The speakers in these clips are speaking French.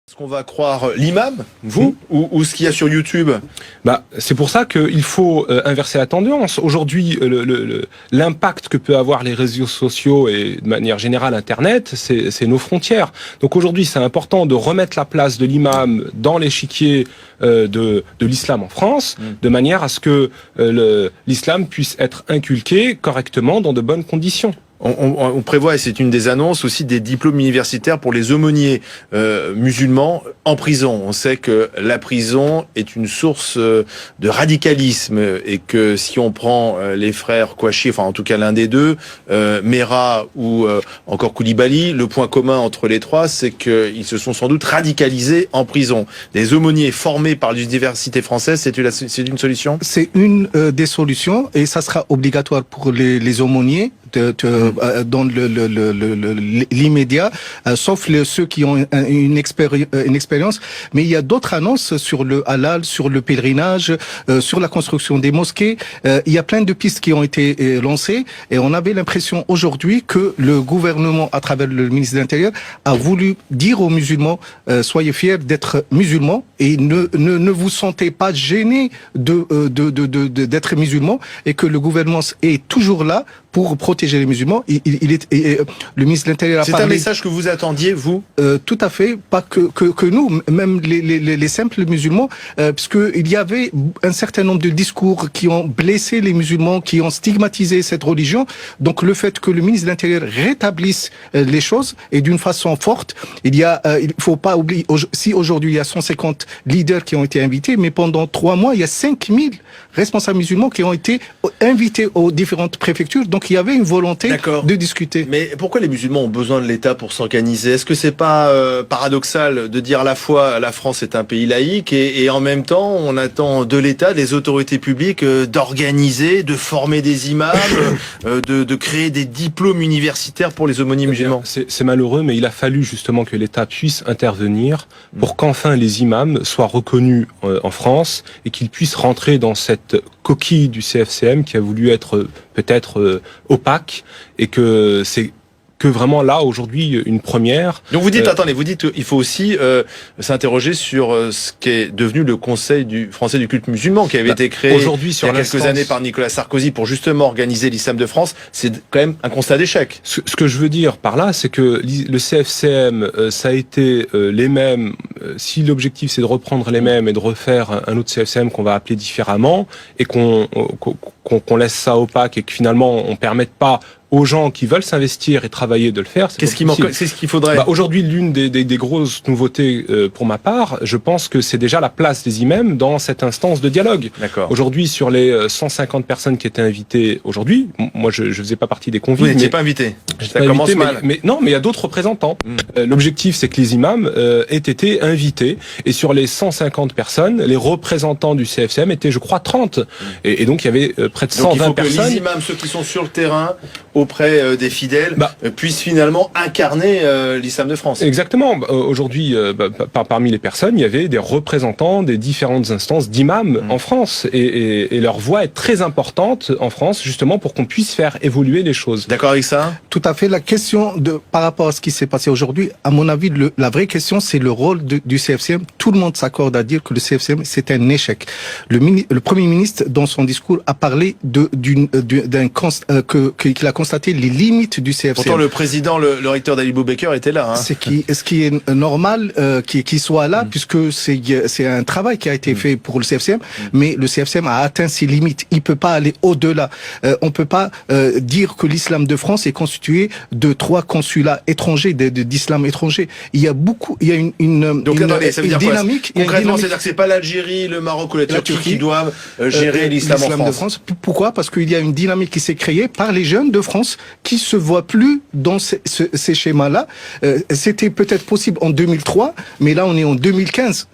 Est-ce qu'on va croire l'imam, vous, ou ce qu'il y a sur YouTube? C'est pour ça qu'il faut inverser la tendance. Aujourd'hui, l'impact que peut avoir les réseaux sociaux et de manière générale Internet, c'est nos frontières. Donc aujourd'hui, c'est important de remettre la place de l'imam dans l'échiquier de l'islam en France, de manière à ce que l'islam puisse être inculqué correctement dans de bonnes conditions. On prévoit, et c'est une des annonces, aussi des diplômes universitaires pour les aumôniers musulmans en prison. On sait que la prison est une source de radicalisme et que si on prend les frères Kouachi, enfin en tout cas l'un des deux, Merah ou encore Koulibaly, le point commun entre les trois, c'est qu'ils se sont sans doute radicalisés en prison. Des aumôniers formés par l'université française, c'est une solution? C'est une des solutions et ça sera obligatoire pour les aumôniers dans l'immédiat, sauf ceux qui ont une expérience. Mais il y a d'autres annonces sur le halal, sur le pèlerinage, sur la construction des mosquées. Il y a plein de pistes qui ont été lancées et on avait l'impression aujourd'hui que le gouvernement, à travers le ministre de l'Intérieur, a voulu dire aux musulmans soyez fiers d'être musulmans et ne vous sentez pas gênés d'être musulmans, et que le gouvernement est toujours là pour protéger les musulmans. Le ministre de l'Intérieur a parlé... C'est un message que vous attendiez, vous? Tout à fait, pas que nous, même les simples musulmans, puisqu'il y avait un certain nombre de discours qui ont blessé les musulmans, qui ont stigmatisé cette religion. Donc le fait que le ministre de l'Intérieur rétablisse les choses, et d'une façon forte, il faut pas oublier, si aujourd'hui il y a 150 leaders qui ont été invités, mais pendant 3 mois, il y a 5000 responsables musulmans qui ont été invités aux différentes préfectures. Donc il y avait une volonté de discuter. Mais pourquoi les musulmans ont besoin de l'État pour s'organiser? Est-ce que c'est pas paradoxal de dire à la fois la France est un pays laïque et en même temps on attend de l'État, des autorités publiques, d'organiser, de former des imams, de créer des diplômes universitaires pour les aumôniers musulmans? C'est malheureux, mais il a fallu justement que l'État puisse intervenir pour qu'enfin les imams soient reconnus en France et qu'ils puissent rentrer dans cette coquille du CFCM qui a voulu être peut-être opaque, et que c'est que vraiment là aujourd'hui une première. Donc vous dites, attendez, vous dites il faut aussi s'interroger sur ce qui est devenu le Conseil français du culte musulman, qui avait été créé aujourd'hui il y a quelques années par Nicolas Sarkozy pour justement organiser l'islam de France. C'est quand même un constat d'échec. Ce que je veux dire par là, c'est que le CFCM, ça a été les mêmes. Si l'objectif c'est de reprendre les mêmes et de refaire un autre CFCM qu'on va appeler différemment, et qu'on laisse ça opaque et que finalement on permette pas aux gens qui veulent s'investir et travailler de le faire. Qu'est-ce qui manque? Qu'est-ce qu'il faudrait? Aujourd'hui, l'une des grosses nouveautés pour ma part, je pense que c'est déjà la place des imams dans cette instance de dialogue. Aujourd'hui, sur les 150 personnes qui étaient invitées aujourd'hui, moi je faisais pas partie des convives. Vous n'étiez pas invité. Ça commence mal. Mais il y a d'autres représentants. L'objectif, c'est que les imams aient été invités, et sur les 150 personnes, les représentants du CFCM étaient, je crois, 30. Et donc il y avait près de 120 personnes. Que les imams, ceux qui sont sur le terrain, auprès des fidèles, puissent finalement incarner l'islam de France. Exactement. Aujourd'hui, parmi les personnes, il y avait des représentants des différentes instances d'imams en France, et leur voix est très importante en France, justement pour qu'on puisse faire évoluer les choses. D'accord avec ça? Tout à fait. La question par rapport à ce qui s'est passé aujourd'hui, à mon avis, la vraie question, c'est le rôle du CFCM. Tout le monde s'accorde à dire que le CFCM, c'est un échec. Le Premier ministre, dans son discours, a parlé qu'il a constaté les limites du CFCM. Pourtant, le président, le recteur d'Ali Boubaker était là. Ce qui est normal qu'il soit là, puisque c'est un travail qui a été fait pour le CFCM, mais le CFCM a atteint ses limites. Il peut pas aller au-delà. On peut pas dire que l'islam de France est constitué de 3 consulats étrangers, d'islam étranger. Il y a une dynamique. Concrètement, c'est-à-dire que c'est pas l'Algérie, le Maroc ou la Turquie qui doivent gérer l'islam en France. Pourquoi? Parce qu'il y a une dynamique qui s'est créée par les jeunes de France qui se voient plus dans ces schémas-là. C'était peut-être possible en 2003, mais là on est en 2015.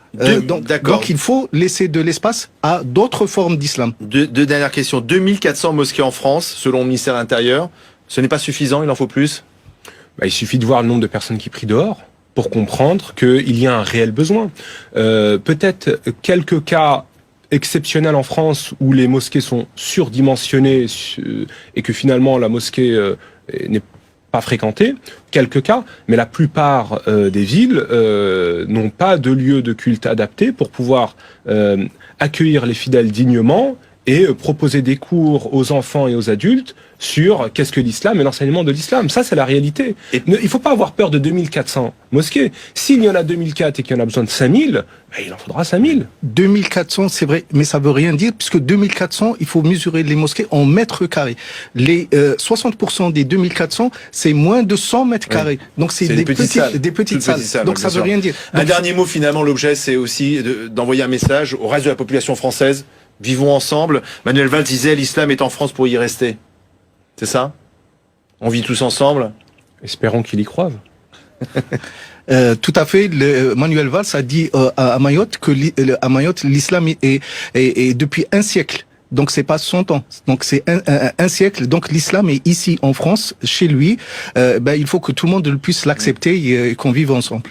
Donc il faut laisser de l'espace à d'autres formes d'islam. Deux dernières questions. 2400 mosquées en France, selon le ministère de l'Intérieur. Ce n'est pas suffisant, il en faut plus? Il suffit de voir le nombre de personnes qui prient dehors pour comprendre qu'il y a un réel besoin. Peut-être quelques cas exceptionnels en France où les mosquées sont surdimensionnées et que finalement la mosquée n'est pas fréquentées, quelques cas, mais la plupart des villes n'ont pas de lieu de culte adapté pour pouvoir accueillir les fidèles dignement et proposer des cours aux enfants et aux adultes sur qu'est-ce que l'islam et l'enseignement de l'islam. Ça, c'est la réalité. Il ne faut pas avoir peur de 2400 mosquées. S'il y en a 2004 et qu'il y en a besoin de 5000, ben, il en faudra 5000. 2400, c'est vrai, mais ça veut rien dire, puisque 2400, il faut mesurer les mosquées en mètres carrés. Les 60% des 2400, c'est moins de 100 mètres carrés. Donc c'est des petites salles. Donc ça veut rien dire. Un dernier mot, finalement, l'objet, c'est aussi d'envoyer un message au reste de la population française. Vivons ensemble. Manuel Valls disait, l'islam est en France pour y rester. C'est ça? On vit tous ensemble? Espérons qu'il y croive. Tout à fait. Manuel Valls a dit à Mayotte que à Mayotte, l'islam est depuis un siècle. Donc c'est pas 100 ans. Donc c'est un siècle. Donc l'islam est ici en France, chez lui. Il faut que tout le monde puisse l'accepter et qu'on vive ensemble.